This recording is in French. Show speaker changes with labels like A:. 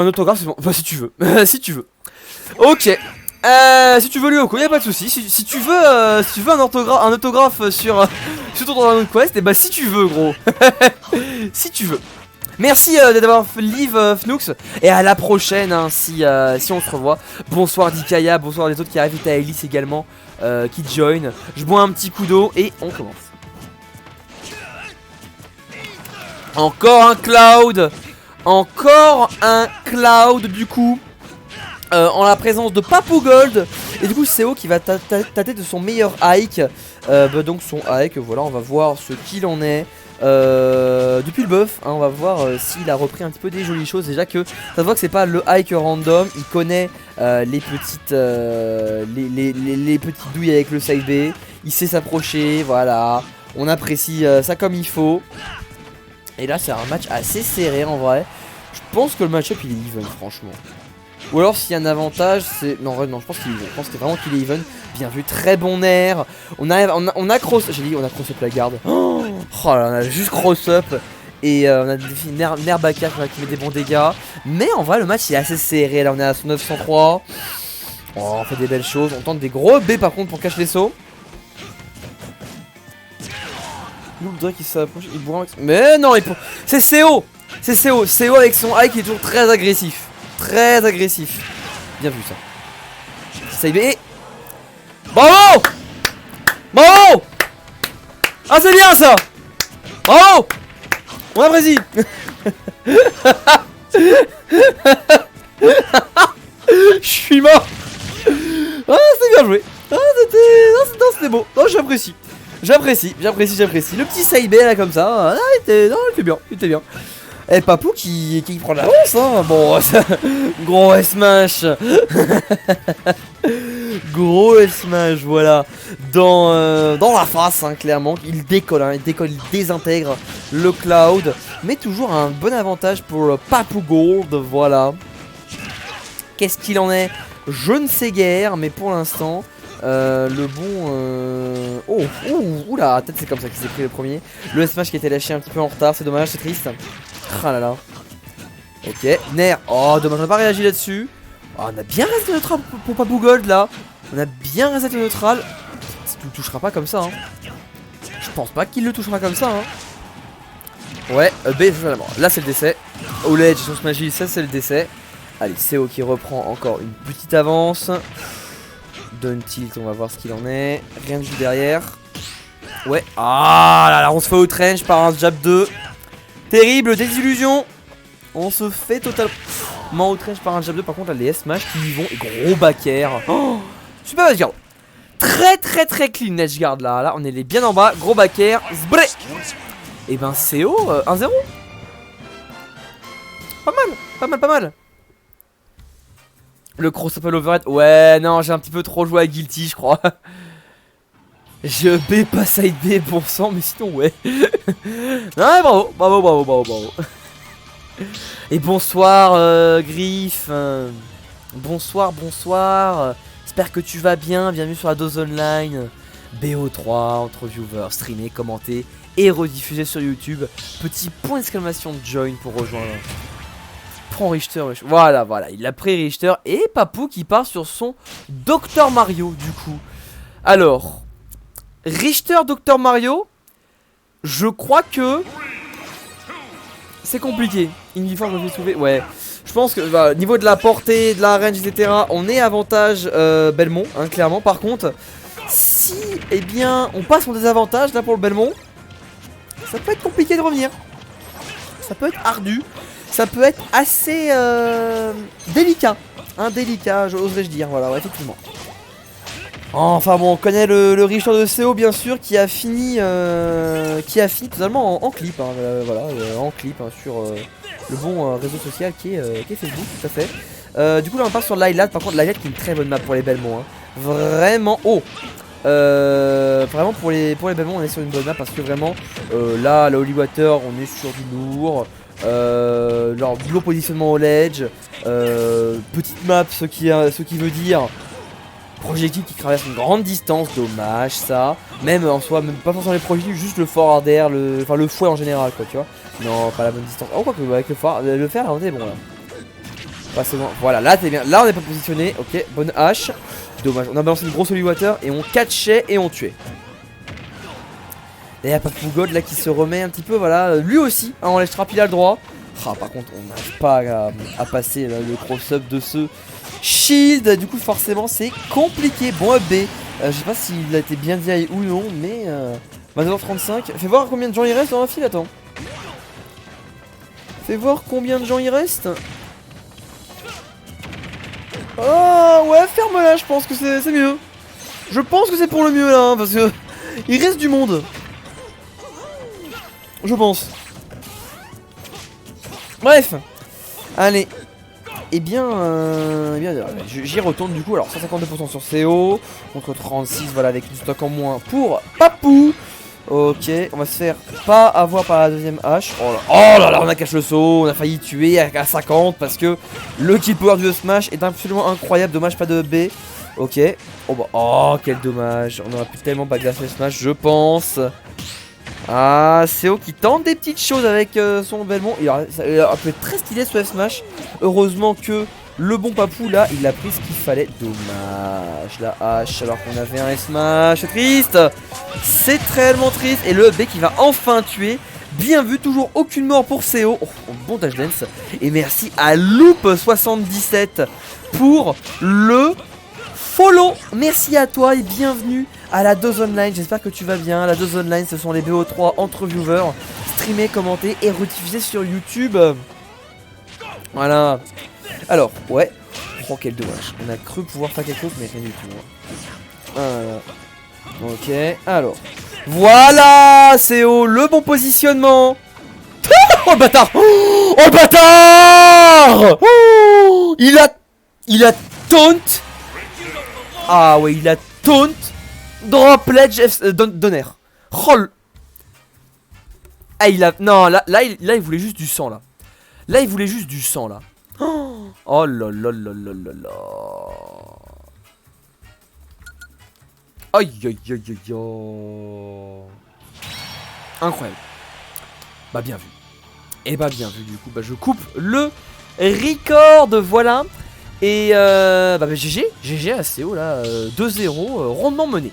A: Un autographe, c'est bon. Bah, si tu veux. Si tu veux. Ok. Si tu veux Lyoko, y'a pas de soucis. Si tu veux un autographe sur ton Dragon Quest, et bah si tu veux, gros. Si tu veux. Merci d'avoir live Fnoox. Et à la prochaine, hein, si on se revoit. Bonsoir Dikaya, bonsoir les autres qui arrivent. T'as Elise également qui join. Je bois un petit coup d'eau et on commence. Encore un Cloud. Encore un Cloud du coup. En la présence de Papou Gold. Et du coup c'est CO qui va tâter de son meilleur hike. Donc son hike, voilà, on va voir ce qu'il en est. Depuis le buff, hein, on va voir s'il a repris un petit peu des jolies choses. Déjà que ça se voit que c'est pas le hike random. Il connaît les petites les petites douilles avec le side B. Il sait s'approcher, voilà. On apprécie ça comme il faut. Et là c'est un match assez serré en vrai. Je pense que le match-up il est even franchement. Ou alors s'il y a un avantage c'est... Non, non je pense qu'il est even. Je pense que vraiment qu'il est even. Bien vu, très bon air. On a cross... J'ai dit on a cross up la garde. Oh là, on a juste cross up. Et on a des Nair Baka qui met des bons dégâts. Mais en vrai le match il est assez serré. Là on est à 903. Oh, on fait des belles choses. On tente des gros B par contre pour cacher les sauts. Nous le qui s'approche, il bourre avec... Mais non, c'est CO. C'est CO. CO avec son high qui est toujours très agressif. Très agressif. Bien vu ça. Side B. Bravo. Bravo. Ah c'est bien ça. Bravo. On apprécie. Je suis mort. Ah c'est bien joué. Ah c'était beau. Oh j'apprécie. J'apprécie. Le petit side B là comme ça. Ah, il était bien. Et Papou qui prend de l'avance hein. Bon ça... Gros S-Smash. Gros S-Smash voilà. Dans la face hein, clairement. Il décolle hein. Il désintègre le Cloud. Mais toujours un bon avantage pour Papou Gold. Voilà. Qu'est-ce qu'il en est? Je ne sais guère. Mais pour l'instant le bon oula, peut-être c'est comme ça qu'il s'est pris le premier. Le S-Smash qui était lâché un petit peu en retard. C'est dommage, c'est triste. Ah là là. Ok, Nair. Oh, dommage, on n'a pas réagi là-dessus. Oh, on a bien resté neutral pour Papou Gold là. On a bien resté neutral. Tu le toucheras pas comme ça. Hein. Je pense pas qu'il le touchera comme ça. Hein. Ouais, B, là c'est le décès. Au ledge, son Smash, ça c'est le décès. Allez, CO qui reprend encore une petite avance. Donne tilt, on va voir ce qu'il en est. Rien de vu derrière. Ouais. Ah là là, on se fait outrange par un jab 2. Terrible désillusion. On se fait totalement outrange par un jab 2. Par contre là les S-Smash qui y vont. Et gros back air. Oh, super edgeguard. Très clean edgeguard là. Là on est bien en bas. Gros back air. Zbré. Et ben CO 1-0. Pas mal. Le cross-up à l'overhead. Ouais non j'ai un petit peu trop joué à Guilty je crois. Je B pas side B bon sang mais sinon ouais. Ah bravo. Et bonsoir Griff. Bonsoir. J'espère que tu vas bien. Bienvenue sur la dose online. BO3 entre viewers, streamé, commenté et rediffusé sur YouTube. Petit point d'exclamation de join pour rejoindre. Prends Richter. Voilà, il a pris Richter. Et Papou qui part sur son Dr Mario du coup. Alors Richter Dr Mario, je crois que c'est compliqué. Uniforme, je vais trouver. Ouais, je pense que bah, niveau de la portée, de la range, etc., on est avantage Belmont, hein, clairement. Par contre, si eh bien on passe en désavantage là pour le Belmont, ça peut être compliqué de revenir. Ça peut être ardu. Ça peut être assez délicat. Hein, délicat, oserais-je dire. Voilà, ouais, effectivement. Enfin bon, on connaît le Richter de CO bien sûr qui a fini totalement en clip, hein, voilà, en clip hein, sur le bon réseau social qui est Facebook, tout à fait. Du coup là on part sur Lylat, par contre Lylat qui est une très bonne map pour les Belmont, hein. Vraiment, vraiment pour les Belmont on est sur une bonne map parce que vraiment là la Holy Water on est sur du lourd. Genre lourd positionnement au ledge, petite map ce qui veut dire projectile qui traverse une grande distance, dommage ça. Même en soi, même pas forcément les projectiles, juste le forward air, le fouet en général quoi, tu vois. Non, pas la bonne distance. Oh, quoi que avec le fer, là on est bon là. Passez loin. Voilà, là t'es bien. Là on est pas positionné. Ok, bonne hache. Dommage, on a balancé une grosse Holy Water et on catchait et on tuait. Et il y a Papou God là qui se remet un petit peu, voilà. Lui aussi, hein, on laisse trap, il a le droit. Ah, par contre, on n'arrive pas à passer là, le cross-up de ce shield. Du coup, forcément, c'est compliqué. Bon, up B. Je sais pas s'il a été bien dit ou non, mais 22h35. Fais voir combien de gens il reste dans la file, attends. Fais voir combien de gens il reste. Oh, ouais, ferme-la, je pense que c'est mieux. Je pense que c'est pour le mieux là, hein, parce que il reste du monde. Je pense. Bref. Allez. Eh bien j'y retourne du coup. Alors 152% sur CO. Contre 36, voilà, avec une stock en moins pour Papou. Ok, on va se faire pas avoir par la deuxième hache. Oh là, on a caché le saut. On a failli tuer à 50 parce que le kill power du smash est absolument incroyable. Dommage, pas de B. Ok. Oh bah, oh quel dommage. On aurait pu tellement backdash le smash, je pense. Ah, CO qui tente des petites choses avec son Belmont. Il a pu être très stylé ce F-Smash. Heureusement que le bon Papou là, il a pris ce qu'il fallait. Dommage, la hache alors qu'on avait un F-Smash. C'est triste. C'est réellement triste. Et le B qui va enfin tuer. Bien vu, toujours aucune mort pour CO. Oh, bon dash dance. Et merci à Loop77 pour le follow. Merci à toi et bienvenue à la Dose Online, j'espère que tu vas bien. La Dose Online, ce sont les BO3 entre viewers, streamés, commentés et rediffusés sur YouTube. Voilà. Alors, ouais. Oh, quel dommage. On a cru pouvoir faire quelque chose, mais rien du tout. Voilà. Ok, alors. Voilà, CO, le bon positionnement. Oh le bâtard. Oh le bâtard. Oh, il a taunt. Ah ouais, il a taunt. Drop ledge Donner. Oh. Ah il a. Non là il voulait juste du sang là. Là il voulait juste du sang là. Oh là là là là là là. Aïe aïe aïe aïe aïe. Incroyable. Bah bien vu. Et bah bien vu du coup. Bah je coupe le record. Voilà. Et GG à CO là. 2-0 rondement mené.